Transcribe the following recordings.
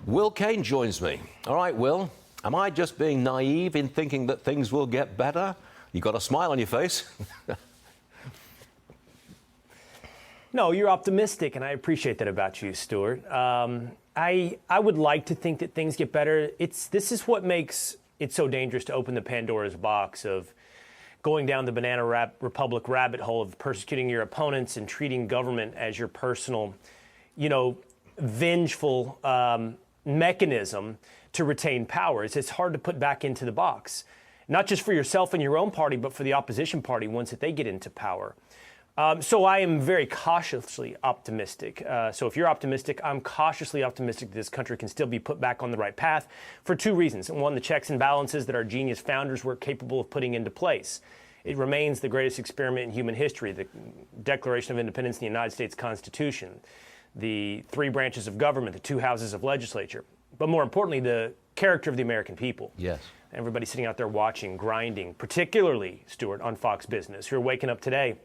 Will Cain joins me. All right, Will, am I just being naive in thinking that things will get better? You got a smile on your face. No, you're optimistic, and I appreciate that about you, Stuart. I would like to think that things get better. This is what makes it so dangerous to open the Pandora's box of going down the banana republic rabbit hole of persecuting your opponents and treating government as your personal, vengeful mechanism to retain power. It's hard to put back into the box, not just for yourself and your own party, but for the opposition party once that they get into power. So I am very cautiously optimistic. So if you're optimistic, I'm cautiously optimistic that this country can still be put back on the right path for two reasons. One, the checks and balances that our genius founders were capable of putting into place. It remains the greatest experiment in human history, the Declaration of Independence in the United States Constitution, the three branches of government, the two houses of legislature, but more importantly, the character of the American people. Yes. Everybody sitting out there watching, grinding, particularly, Stuart, on Fox Business, who are waking up today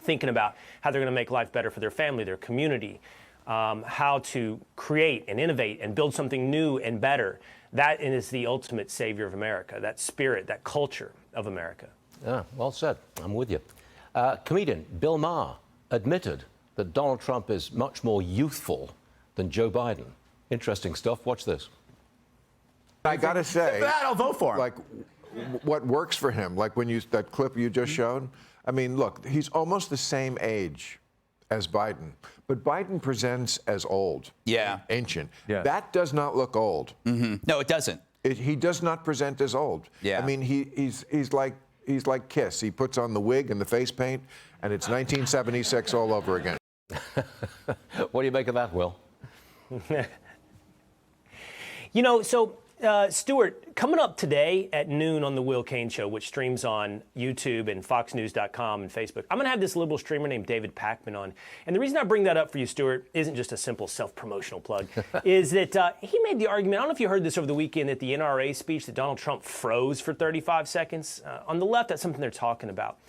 thinking about how they're going to make life better for their family, their community, how to create and innovate and build something new and better. That is the ultimate savior of America, that spirit, that culture of America. Yeah, well said. I'm with you. Comedian Bill Maher admitted that Donald Trump is much more youthful than Joe Biden. Interesting stuff. Watch this. I gotta say, that, I'll vote for him. Like, what works for him? Like that clip you just showed. I mean, look, he's almost the same age as Biden, but Biden presents as old, ancient. Yeah. That does not look old. Mm-hmm. No, it doesn't. He does not present as old. Yeah. I mean, he's like Kiss. He puts on the wig and the face paint, and it's 1976 all over again. What do you make of that, Will? Stuart, coming up today at noon on the Will Cain Show, which streams on YouTube and FoxNews.com and Facebook, I'm going to have this liberal streamer named David Pakman on. And the reason I bring that up for you, Stuart, isn't just a simple self-promotional plug, is that he made the argument, I don't know if you heard this over the weekend, that the NRA speech that Donald Trump froze for 35 seconds. On the left, that's something they're talking about.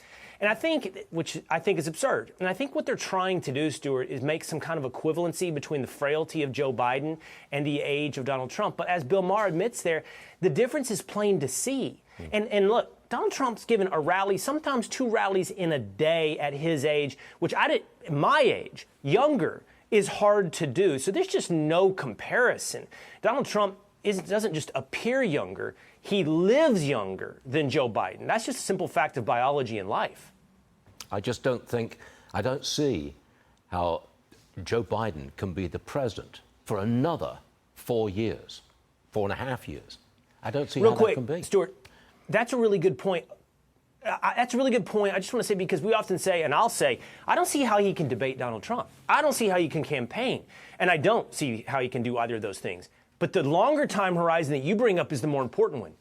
And I think, which I think is absurd, and I think what they're trying to do, Stuart, is make some kind of equivalency between the frailty of Joe Biden and the age of Donald Trump. But as Bill Maher admits there, the difference is plain to see. And look, Donald Trump's given a rally, sometimes two rallies in a day at his age, which my age, younger, is hard to do. So there's just no comparison. Donald Trump doesn't just appear younger, he lives younger than Joe Biden. That's just a simple fact of biology and life. I don't see how Joe Biden can be the president for another 4 years, 4.5 years. I don't see how that can be. Real quick, Stuart, that's a really good point. That's a really good point. I just want to say, because we often say, and I'll say, I don't see how he can debate Donald Trump. I don't see how he can campaign. And I don't see how he can do either of those things. But the longer time horizon that you bring up is the more important one.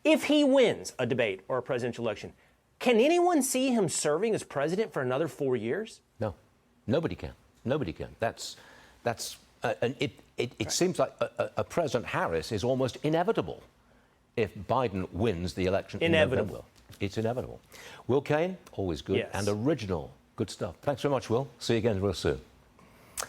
If he wins a debate or a presidential election, can anyone see him serving as president for another 4 years? No, nobody can. Nobody can. It seems like a President Harris is almost inevitable if Biden wins the election. Inevitable. In November. It's inevitable. Will Cain, always good, yes, and original. Good stuff. Thanks very much, Will. See you again real soon.